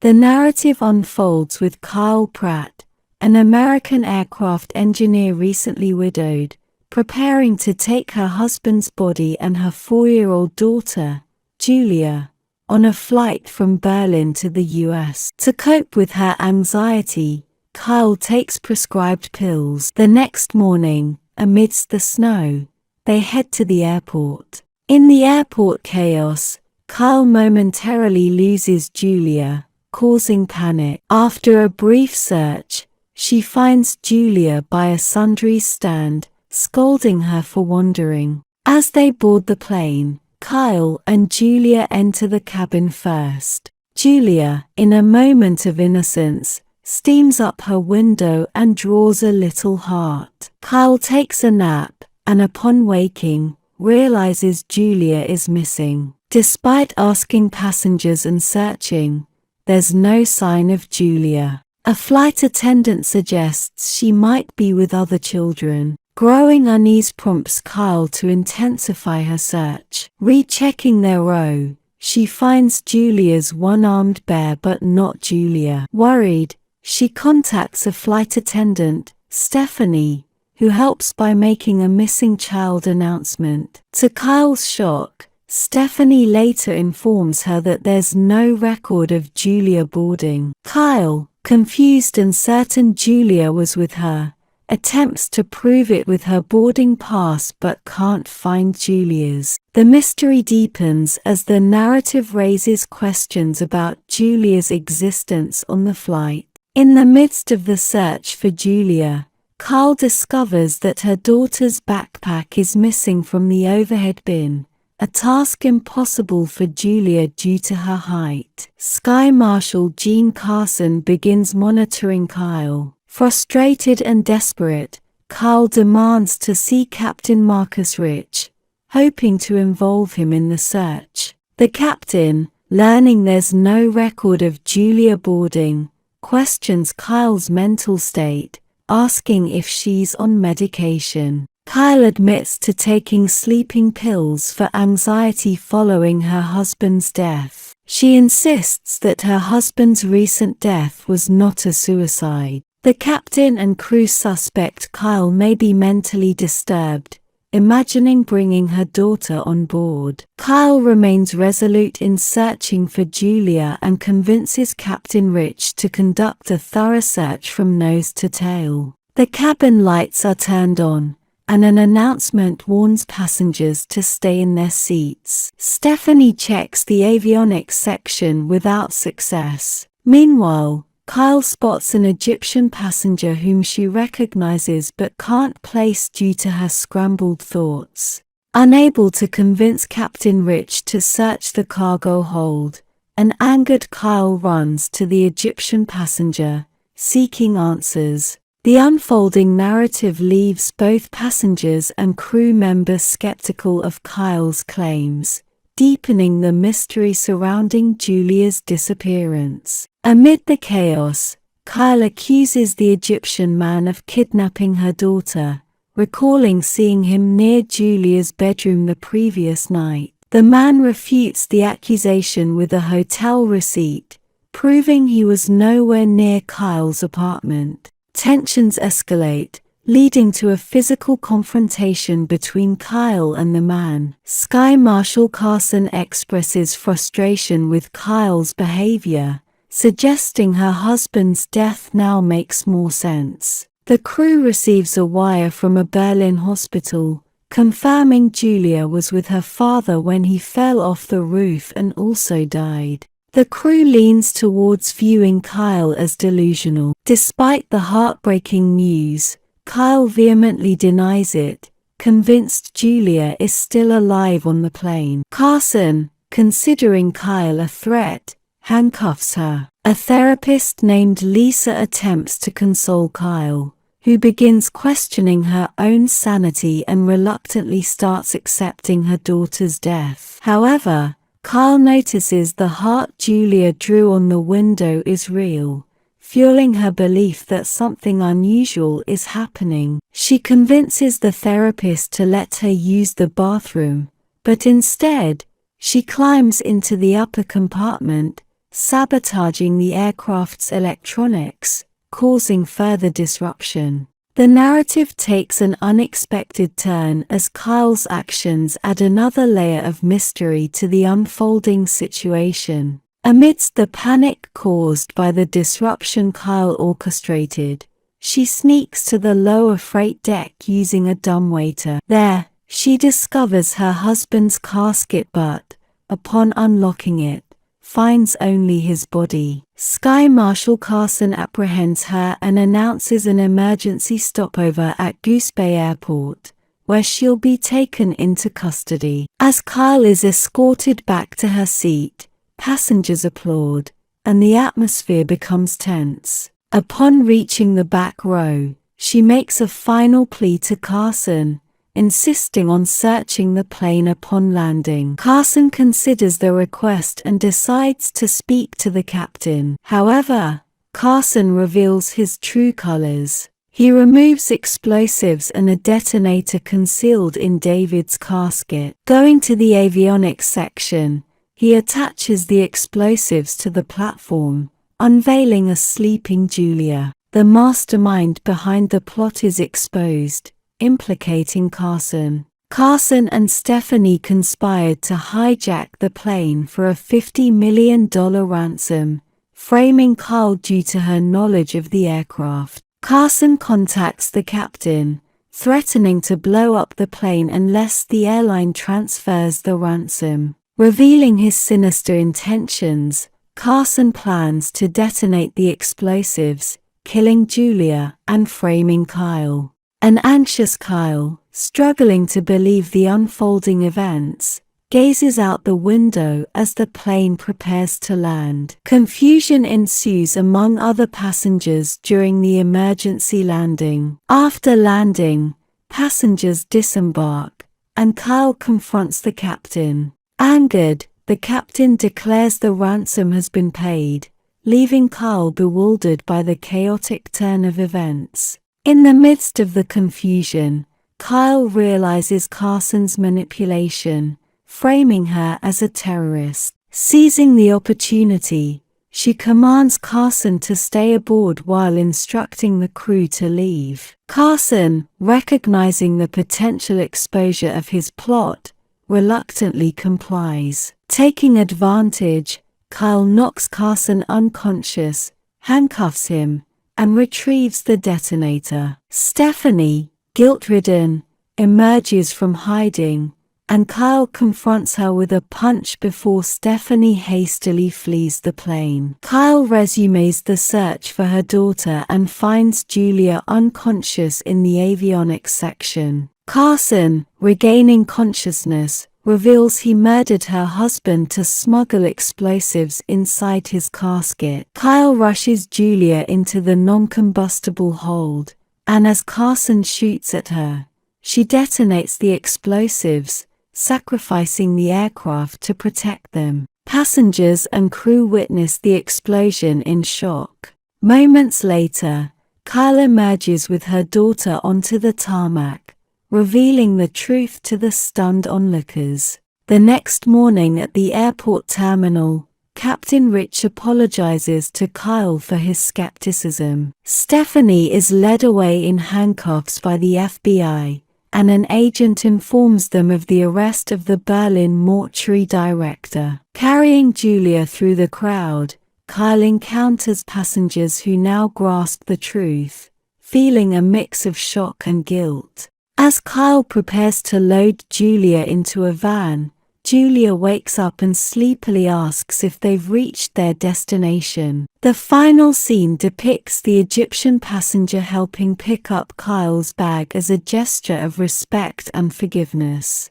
The narrative unfolds with Kyle Pratt, an American aircraft engineer recently widowed, preparing to take her husband's body and her 4-year-old daughter, Julia, on a flight from Berlin to the US. To cope with her anxiety, Kyle takes prescribed pills. The next morning, amidst the snow, they head to the airport. In the airport chaos, Kyle momentarily loses Julia, causing panic. After a brief search, she finds Julia by a sundries stand, scolding her for wandering. As they board the plane, Kyle and Julia enter the cabin first. Julia, in a moment of innocence, steams up her window and draws a little heart. Kyle takes a nap, and upon waking, realizes Julia is missing. Despite asking passengers and searching, there's no sign of Julia. A flight attendant suggests she might be with other children. Growing unease prompts Kyle to intensify her search. Rechecking their row, she finds Julia's one-armed bear but not Julia. Worried, she contacts a flight attendant, Stephanie, who helps by making a missing child announcement. To Kyle's shock, Stephanie later informs her that there's no record of Julia boarding. Kyle, confused and certain Julia was with her, attempts to prove it with her boarding pass but can't find Julia's. The mystery deepens as the narrative raises questions about Julia's existence on the flight. In the midst of the search for Julia, Kyle discovers that her daughter's backpack is missing from the overhead bin, a task impossible for Julia due to her height. Sky Marshal Gene Carson begins monitoring Kyle. Frustrated and desperate, Kyle demands to see Captain Marcus Rich, hoping to involve him in the search. The captain, learning there's no record of Julia boarding, questions Kyle's mental state, asking if she's on medication. Kyle admits to taking sleeping pills for anxiety following her husband's death. She insists that her husband's recent death was not a suicide. The captain and crew suspect Kyle may be mentally disturbed, imagining bringing her daughter on board. Kyle remains resolute in searching for Julia and convinces Captain Rich to conduct a thorough search from nose to tail. The cabin lights are turned on, and an announcement warns passengers to stay in their seats. Stephanie checks the avionics section without success. Meanwhile, Kyle spots an Egyptian passenger whom she recognizes but can't place due to her scrambled thoughts. Unable to convince Captain Rich to search the cargo hold, an angered Kyle runs to the Egyptian passenger, seeking answers. The unfolding narrative leaves both passengers and crew members skeptical of Kyle's claims, deepening the mystery surrounding Julia's disappearance. Amid the chaos, Kyle accuses the Egyptian man of kidnapping her daughter, recalling seeing him near Julia's bedroom the previous night. The man refutes the accusation with a hotel receipt, proving he was nowhere near Kyle's apartment. Tensions escalate, leading to a physical confrontation between Kyle and the man. Sky Marshal Carson expresses frustration with Kyle's behavior, suggesting her husband's death now makes more sense. The crew receives a wire from a Berlin hospital, confirming Julia was with her father when he fell off the roof and also died. The crew leans towards viewing Kyle as delusional. Despite the heartbreaking news, Kyle vehemently denies it, convinced Julia is still alive on the plane. Carson, considering Kyle a threat, handcuffs her. A therapist named Lisa attempts to console Kyle, who begins questioning her own sanity and reluctantly starts accepting her daughter's death. However, Kyle notices the heart Julia drew on the window is real, fueling her belief that something unusual is happening. She convinces the therapist to let her use the bathroom, but instead, she climbs into the upper compartment, sabotaging the aircraft's electronics, causing further disruption. The narrative takes an unexpected turn as Kyle's actions add another layer of mystery to the unfolding situation. Amidst the panic caused by the disruption Kyle orchestrated, she sneaks to the lower freight deck using a dumbwaiter. There, she discovers her husband's casket but, upon unlocking it, finds only his body. Sky Marshal Carson apprehends her and announces an emergency stopover at Goose Bay Airport, where she'll be taken into custody. As Kyle is escorted back to her seat, passengers applaud, and the atmosphere becomes tense. Upon reaching the back row, she makes a final plea to Carson, insisting on searching the plane upon landing. Carson considers the request and decides to speak to the captain. However, Carson reveals his true colors. He removes explosives and a detonator concealed in David's casket. Going to the avionics section, he attaches the explosives to the platform, unveiling a sleeping Julia. The mastermind behind the plot is exposed, implicating Carson. Carson and Stephanie conspired to hijack the plane for a $50 million ransom, framing Kyle due to her knowledge of the aircraft. Carson contacts the captain, threatening to blow up the plane unless the airline transfers the ransom. Revealing his sinister intentions, Carson plans to detonate the explosives, killing Julia and framing Kyle. An anxious Kyle, struggling to believe the unfolding events, gazes out the window as the plane prepares to land. Confusion ensues among other passengers during the emergency landing. After landing, passengers disembark, and Kyle confronts the captain. Angered, the captain declares the ransom has been paid, leaving Kyle bewildered by the chaotic turn of events. In the midst of the confusion, Kyle realizes Carson's manipulation, framing her as a terrorist. Seizing the opportunity, she commands Carson to stay aboard while instructing the crew to leave. Carson, recognizing the potential exposure of his plot, reluctantly complies. Taking advantage, Kyle knocks Carson unconscious, handcuffs him, and retrieves the detonator. Stephanie, guilt-ridden, emerges from hiding, and Kyle confronts her with a punch before Stephanie hastily flees the plane. Kyle resumes the search for her daughter and finds Julia unconscious in the avionics section. Carson, regaining consciousness, reveals he murdered her husband to smuggle explosives inside his casket. Kyle rushes Julia into the non-combustible hold, and as Carson shoots at her, she detonates the explosives, sacrificing the aircraft to protect them. Passengers and crew witness the explosion in shock. Moments later, Kyle emerges with her daughter onto the tarmac, revealing the truth to the stunned onlookers. The next morning at the airport terminal, Captain Rich apologizes to Kyle for his skepticism. Stephanie is led away in handcuffs by the FBI, and an agent informs them of the arrest of the Berlin mortuary director. Carrying Julia through the crowd, Kyle encounters passengers who now grasp the truth, feeling a mix of shock and guilt. As Kyle prepares to load Julia into a van, Julia wakes up and sleepily asks if they've reached their destination. The final scene depicts the Egyptian passenger helping pick up Kyle's bag as a gesture of respect and forgiveness.